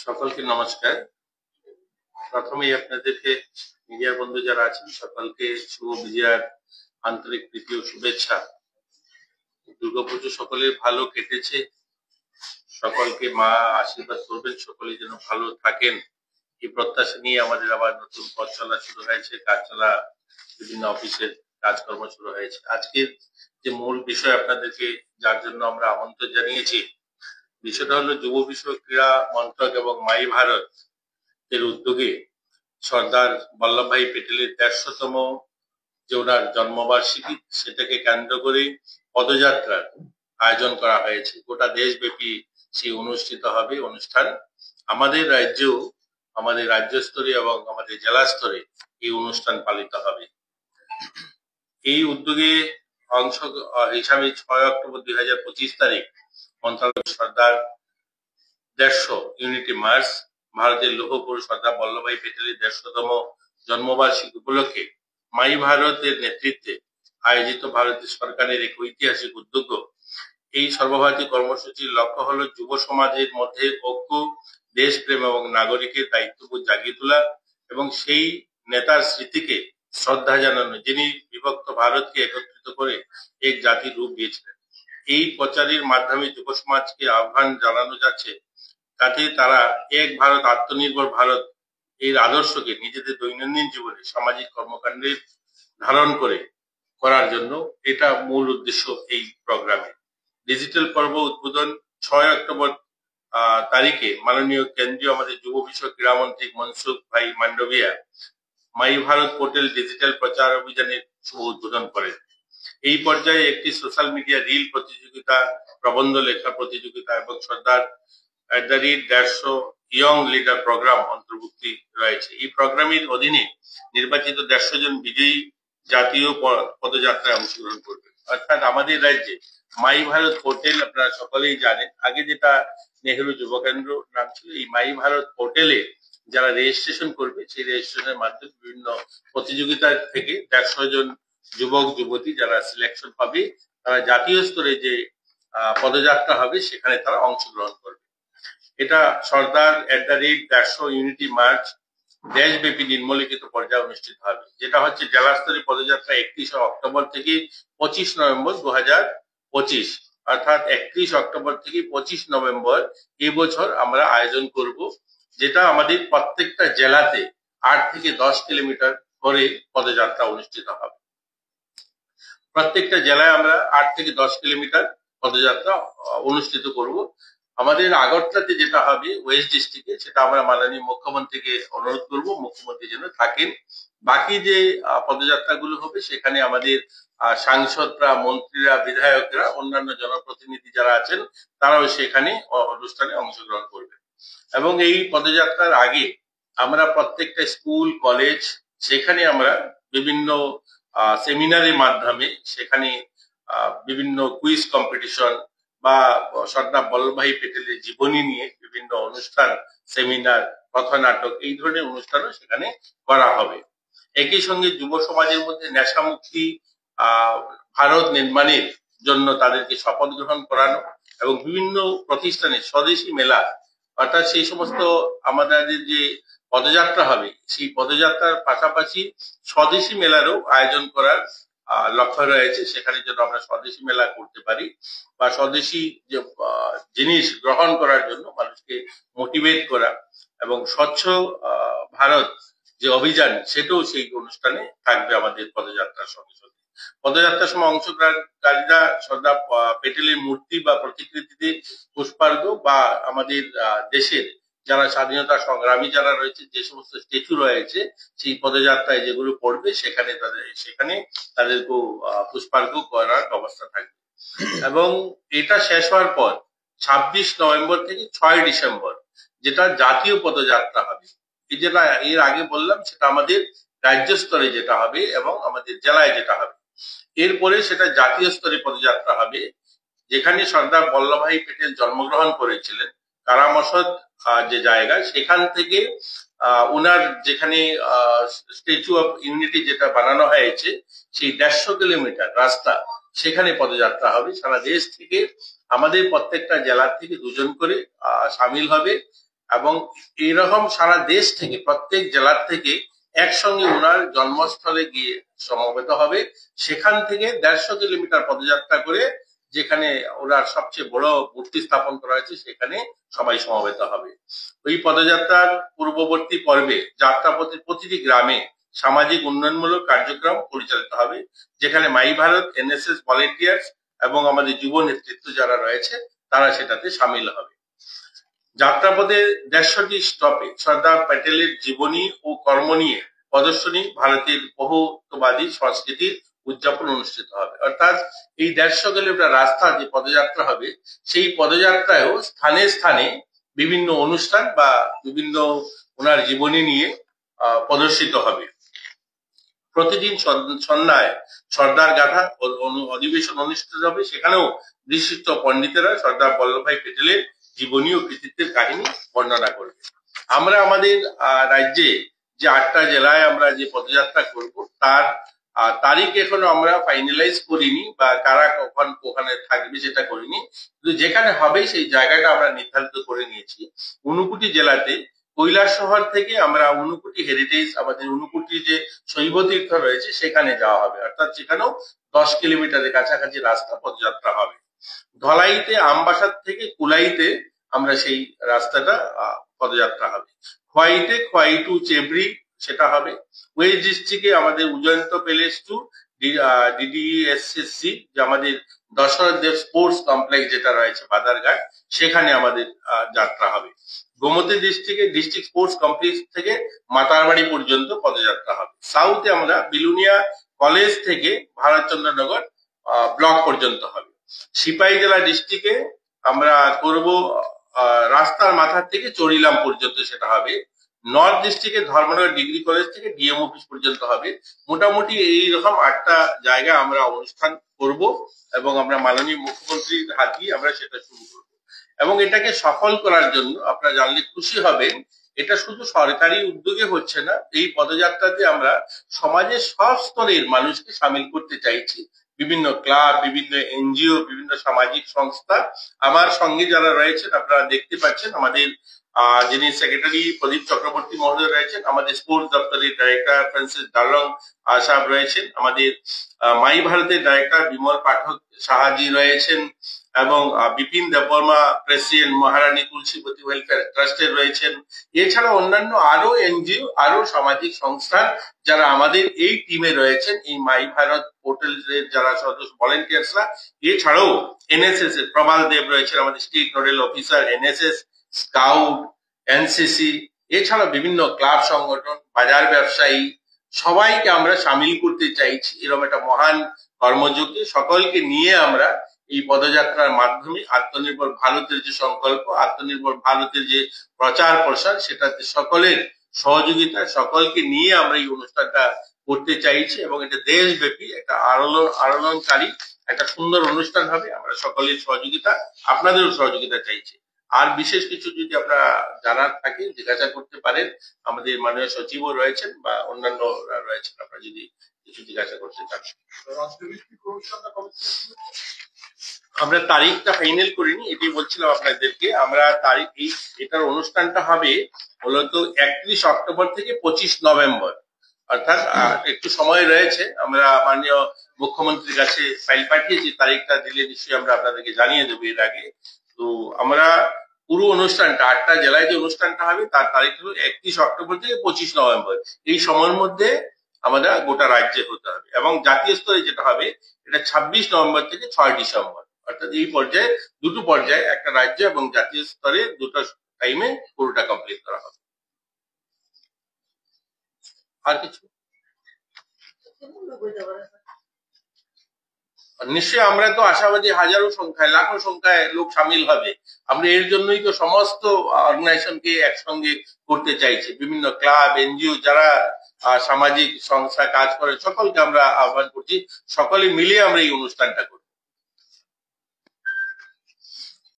সকলকে নমস্কার। প্রথমেই আপনাদেরকে মিডিয়া বন্ধু যারা আছেন সকলকে শুভ বিজয়ার আন্তরিক প্রীতি ও শুভেচ্ছা। দুর্গাপুজো সকলের ভালো কেটেছে, সকলকে মা আশীর্বাদ করবেন, সকলে যেন ভালো থাকেন এই প্রত্যাশা নিয়ে আমাদের আবার নতুন পথ চলা শুরু হয়েছে, কাজ চলা বিভিন্ন অফিসের কাজকর্ম শুরু হয়েছে। আজকের যে মূল বিষয় আপনাদেরকে যার জন্য আমরা আমন্ত্রণ জানিয়েছি, বিষয়টা হলো যুব বিষয়ক ক্রীড়া মন্ত্রক এবং মাই ভারত এর উদ্যোগে সর্দার বল্লভভাই প্যাটেলের ১৫০তম যে ওনার জন্মবার্ষিকী, সেটাকে কেন্দ্র করে পদযাত্রার আয়োজন করা হয়েছে। গোটা দেশব্যাপী সেই অনুষ্ঠিত হবে অনুষ্ঠান। আমাদের রাজ্যেও, আমাদের রাজ্য স্তরে এবং আমাদের জেলা স্তরে এই অনুষ্ঠান পালিত হবে। এই উদ্যোগে অংশ হিসাবে ৬ অক্টোবর ২০২৫ তারিখ মন্ত্রণালয় সর্দার ১৫০ ইউনিটি মার্চ, ভারতের লৌহ পুরুষ সর্দার বল্লভভাই প্যাটেলের ১৫০তম জন্মবার্ষিকী উপলক্ষে মাই ভারতের নেতৃত্বে আয়োজিত ভারতীয় সরকারের এক ঐতিহাসিক উদ্যোগ। এই সর্বভারতীয় কর্মসূচির লক্ষ্য হলো যুব সমাজের মধ্যে ঐক্য, দেশপ্রেম এবং নাগরিকের দায়িত্ববোধ জাগিয়ে তোলা এবং সেই নেতার স্মৃতিকে শ্রদ্ধা জানানো যিনি বিভক্ত ভারতকে একত্রিত করে এক জাতির রূপ দিয়েছিলেন। এই প্রচারের মাধ্যমে যুব সমাজকে আহ্বান জানানো যাচ্ছে তাতে তারা এক ভারত, আত্মনির্ভর ভারত এর আদর্শকে নিজেদের দৈনন্দিন জীবনে সামাজিক কর্মকাণ্ডে ধারণ করার জন্য এটা মূল উদ্দেশ্য এই প্রোগ্রামে। ডিজিটাল পর্ব উদ্বোধন ৬ অক্টোবর তারিখে মাননীয় কেন্দ্রীয় আমাদের যুব বিষয়ক ক্রীড়ামন্ত্রী মনসুখ ভাই মান্ডভিয়া মাই ভারত পোর্টাল ডিজিটাল প্রচার অভিযানের শুভ উদ্বোধন করেন। এই পর্যায়ে একটি সোশ্যাল মিডিয়া রিল প্রতিযোগিতা, প্রবন্ধ লেখা প্রতিযোগিতা এবং সর্দার @150 ইয়ং লিডার প্রোগ্রাম অন্তর্ভুক্তি রয়েছে। এই প্রোগ্রামের অধীনে নির্বাচিত ১৫০ জন বিজয়ী জাতীয় পদযাত্রায় অংশগ্রহণ করবে। অর্থাৎ আমাদের রাজ্যে মাই ভারত পোর্টাল আপনারা সকলেই জানেন, আগে যেটা নেহেরু যুব কেন্দ্র নাম ছিল, এই মাই ভারত পোর্টালে যারা রেজিস্ট্রেশন করবে সেই রেজিস্ট্রেশনের মাধ্যমে বিভিন্ন প্রতিযোগিতা থেকে ১৫০ জন যুবক যুবতী যারা সিলেকশন পাবে তারা জাতীয় স্তরে যে পদযাত্রা হবে সেখানে তারা অংশগ্রহণ করবে। এটা সর্দার @150 ইউনিটি মার্চ দেশব্যাপী নিম্নলিখিত পর্যায়ে অনুষ্ঠিত হবে, যেটা হচ্ছে জেলা স্তরের পদযাত্রা ৩১ অক্টোবর থেকে ২৫ নভেম্বর ২০২৫, অর্থাৎ ৩১ অক্টোবর থেকে ২৫ নভেম্বর এবছর আমরা আয়োজন করব, যেটা আমাদের প্রত্যেকটা জেলাতে ৮ থেকে ১০ কিলোমিটার করে পদযাত্রা অনুষ্ঠিত হবে। প্রত্যেকটা জেলায় আমরা ৮ থেকে ১০ কিলোমিটার পদযাত্রা অনুষ্ঠিত করব। আমাদের আগরতলাতে যেটা হবে ওয়েস্ট ডিস্ট্রিক্টে, সেটা আমরা মাননীয় মুখ্যমন্ত্রীকে অনুরোধ করব মুখ্যমন্ত্রী যেন থাকেন। বাকি যে পদযাত্রাগুলো হবে সেখানে আমাদের সাংসদরা, মন্ত্রীরা, বিধায়করা, অন্যান্য জনপ্রতিনিধি যারা আছেন তারাও সেখানে অনুষ্ঠানে অংশগ্রহণ করবে। এবং এই পদযাত্রার আগে আমরা প্রত্যেকটা স্কুল, কলেজ, সেখানে আমরা বিভিন্ন সেমিনারের মাধ্যমে সেখানে বিভিন্ন কুইজ কম্পিটিশন বা সর্দার বল্লভভাই প্যাটেলের জীবনী নিয়ে বিভিন্ন অনুষ্ঠান, সেমিনার, কথানাটক, এই ধরনের অনুষ্ঠানও সেখানে করা হবে। একই সঙ্গে যুব সমাজের মধ্যে নেশামুক্তি ভারত নির্মাণের জন্য তাদেরকে শপথ গ্রহণ করানো এবং বিভিন্ন প্রতিষ্ঠানে স্বদেশী মেলা, অর্থাৎ সেই সমস্ত আমাদের যে পদযাত্রা হবে সেই পদযাত্রার পাশাপাশি স্বদেশী মেলারও আয়োজন করার লক্ষ্য রয়েছে। সেখানে যেন আমরা স্বদেশী মেলা করতে পারি বা স্বদেশী যে জিনিস গ্রহণ করার জন্য মানুষকে মোটিভেট করা এবং স্বচ্ছ ভারত যে অভিযান সেটাও সেই অনুষ্ঠানে থাকবে আমাদের পদযাত্রার সঙ্গে সঙ্গে। পদযাত্রার সময় অংশগ্রহণকারীরা সর্দার প্যাটেলের মূর্তি বা প্রতিকৃতিতে পুষ্পার্ঘ বা আমাদের দেশের যারা স্বাধীনতা সংগ্রামী যারা রয়েছে যে সমস্ত স্ট্যাচু রয়েছে সেই পদযাত্রায় যেগুলো পড়বে সেখানে তাদেরকেও পুষ্পার্ঘ করার ব্যবস্থা থাকবে। এবং এটা শেষ হওয়ার পর ২৬ নভেম্বর থেকে ৬ ডিসেম্বর যেটা জাতীয় পদযাত্রা হবে, এই যেটা এর আগে বললাম সেটা আমাদের রাজ্য স্তরে যেটা হবে এবং আমাদের জেলায় যেটা হবে। এরপরে সেটা জাতীয় স্তরে পদযাত্রা হবে, যেখানে সর্দার বল্লভভাই প্যাটেল জন্মগ্রহণ করেছিলেন, কারামসদ যে জায়গা, সেখান থেকে উনার যেখানে স্ট্যাচু অফ ইউনিটি যেটা বানানো হয়েছে সেই ১৫০ কিলোমিটার রাস্তা, সেখানে পদযাত্রা হবে। সারা দেশ থেকে আমাদের প্রত্যেকটা জেলার থেকে দুজন করে সামিল হবে এবং এইরকম সারা দেশ থেকে প্রত্যেক জেলার থেকে একসঙ্গে ওনার জন্মস্থলে গিয়ে সমবেত হবে। সেখান থেকে 150 কিলোমিটার পদযাত্রা করে যেখানে ওনার সবচেয়ে বড় মূর্তি স্থাপন করা হয়েছে সেখানে সবাই সমবেত হবে। ওই পদযাত্রার পূর্ববর্তী পর্বে যাত্রাপথের প্রতিটি গ্রামে সামাজিক উন্নয়নমূলক কার্যক্রম পরিচালিত হবে, যেখানে মাই ভারত, এনএসএস ভলেন্টিয়ার্স এবং আমাদের যুব নেতৃত্ব যারা রয়েছে তারা সেটাতে সামিল হবে। যাত্রাপথে 150টি স্টপে সর্দার প্যাটেলের জীবনী ও কর্ম নিয়ে প্রদর্শনী, ভারতের বহুত্ববাদী সংস্কৃতির উদযাপন অনুষ্ঠিত হবে। অর্থাৎ এই 150 কিলোমিটার রাস্তা যে পদযাত্রা হবে সেই পদযাত্রায়ও স্থানে স্থানে বিভিন্ন অনুষ্ঠান বা বিভিন্ন ওনার জীবনী নিয়ে প্রদর্শিত হবে। প্রতিদিন সন্ধ্যায় সর্দার গাথা অধিবেশন অনুষ্ঠিত হবে। সেখানেও বিশিষ্ট পণ্ডিতেরা সর্দার বল্লভভাই প্যাটেলের জীবনী ও কৃতিত্বের কাহিনী বর্ণনা করবে। আমরা আমাদের রাজ্যে যে 8টা জেলায় আমরা যে পদযাত্রা করব তার তারিখ এখনো আমরা ফাইনালাইজ করিনি বা কারা কখন ওখানে থাকবে সেটা করিনি, কিন্তু যেখানে হবে সেই জায়গাটা আমরা নির্ধারিত করে নিয়েছি। 59 জেলাতে কৈলাসহর থেকে আমরা 59 হেরিটেজ আমাদের 59 যে শৈব তীর্থ রয়েছে সেখানে যাওয়া হবে, অর্থাৎ সেখানেও 10 কিলোমিটারের কাছাকাছি রাস্তা পদযাত্রা হবে। ধলাইতে আমবাসার থেকে কুলাইতে আমরা সেই রাস্তাটা পদযাত্রা হবে। খোয়াইতে খোয়াই টু চেবড়ি সেটা হবে। ওয়েস্ট ডিস্ট্রিক্টে আমাদের উজয়ন্ত প্যালেস টু ডিডিএসএসসি যে আমাদের দশরথ দেব স্পোর্টস কমপ্লেক্স যেটা রয়েছে বাদারঘাট সেখানে আমাদের যাত্রা হবে। গোমতী ডিস্ট্রিক্টে ডিস্ট্রিক্ট স্পোর্টস কমপ্লেক্স থেকে মাতারবাড়ি পর্যন্ত পদযাত্রা হবে। সাউথে আমরা বিলুনিয়া কলেজ থেকে ভারতচন্দ্রনগর ব্লক পর্যন্ত হবে। সিপাহী জেলা ডিস্ট্রিক্টে আমরা করব রাস্তার মাথার থেকে চড়িলাম পর্যন্ত সেটা হবে। নর্থ ডিস্ট্রিক্টে ধর্মনগর ডিগ্রি কলেজ থেকে ডিএম অফিস পর্যন্ত হবে। মোটামুটি এইরকম 8টা জায়গা আমরা অনুষ্ঠান করব এবং আমরা মাননীয় মুখ্যমন্ত্রীর হাত দিয়ে আমরা সেটা শুরু করব। এবং এটাকে সফল করার জন্য আপনারা জানলে খুশি হবেন, এটা শুধু সরকারি উদ্যোগে হচ্ছে না, এই পদযাত্রাতে আমরা সমাজের সব স্তরের মানুষকে সামিল করতে চাইছি। বিভিন্ন ক্লাব, বিভিন্ন এনজিও, বিভিন্ন সামাজিক সংস্থা আমার সঙ্গে যারা রয়েছেন আপনারা দেখতে পাচ্ছেন। আমাদের যিনি সেক্রেটারি প্রদীপ চক্রবর্তী মহোদয় রয়েছেন, আমাদের স্পোর্টস দপ্তরের ডাইরেক্টর ফ্রান্সিস ডার্লং সাহেব রয়েছেন, আমাদের মাই ভারতের ডাইরেক্টর বিমল পাঠক সাহাজি রয়েছেন এবং বিপিন দেববর্মা প্রেসিডেন্ট মহারানী তুলসীবতী ওয়েলফেয়ার ট্রাস্টের রয়েছেন। এছাড়া অন্যান্য আরো এনজিও, আরো সামাজিক সংস্থা যারা আমাদের এই টিমে রয়েছেন, এই মাই ভারত পোর্টালের যারা সদস্য ভলেন্টিয়ার্সরা, এছাড়াও এনএসএস এর প্রবাল দেব রয়েছেন আমাদের state nodal officer, NSS, scout, NCC, এছাড়া বিভিন্ন ক্লাব সংগঠন, বাজার ব্যবসায়ী, সবাইকে আমরা সামিল করতে চাইছি এরকম একটা মহান কর্মযজ্ঞে। সকলকে নিয়ে আমরা এই পদযাত্রার মাধ্যমে আত্মনির্ভর ভারতের যে সংকল্প, আত্মনির্ভর ভারতের যে প্রচার প্রসার, সেটাতে সকলের সহযোগিতা, সকলকে নিয়ে আমরা এই অনুষ্ঠানটা করতে চাইছি এবং এটা দেশব্যাপী একটা আলোড়নকারী একটা সুন্দর অনুষ্ঠান হবে। আমরা সকলের সহযোগিতা, আপনাদেরও সহযোগিতা চাইছি। আর বিশেষ কিছু যদি আপনারা জানার থাকে জিজ্ঞাসা করতে পারেন, আমাদের মাননীয় সচিবও রয়েছেন বা অন্যান্য রয়েছেন, আপনারা যদি কিছু জিজ্ঞাসা করতে চান। আমরা তারিখটা ফাইনাল করিনি, এটি বলছিলাম আপনাদেরকে। আমরা তারিখ এটার অনুষ্ঠানটা হবে মূলত 31 অক্টোবর থেকে 25 নভেম্বর, অর্থাৎ একটু সময় রয়েছে। আমরা মাননীয় মুখ্যমন্ত্রীর কাছে ফাইল পাঠিয়েছি, তারিখটা দিলে নিশ্চয়ই আমরা আপনাদেরকে জানিয়ে দেবো এর আগে। তো আমরা পুরো অনুষ্ঠানটা 8টা জেলায় যে অনুষ্ঠানটা হবে তার তারিখ হলো 31 অক্টোবর থেকে 25 নভেম্বর। এই সময়ের মধ্যে আমাদের গোটা রাজ্যে হতে হবে এবং জাতীয় স্তরে যেটা হবে এটা 26 নভেম্বর থেকে 6 ডিসেম্বর, অর্থাৎ এই পর্যায়ে দুটো পর্যায়ে একটা রাজ্য এবং জাতীয় স্তরে দুটো টাইমে পুরোটা কমপ্লিট করা হবে। আর কিছু নিশ্চয়ই আমরা তো আশাবাদী হাজারো সংখ্যায়, লাখো সংখ্যায় লোক সামিল হবে। আমরা এর জন্যই তো সমস্ত অর্গানাইজেশনকে একসঙ্গে করতে চাইছি। বিভিন্ন ক্লাব, এনজিও, যারা সামাজিক সংস্থা কাজ করে সকলকে আমরা আহ্বান করছি, সকলে মিলে আমরা এই অনুষ্ঠানটা করি।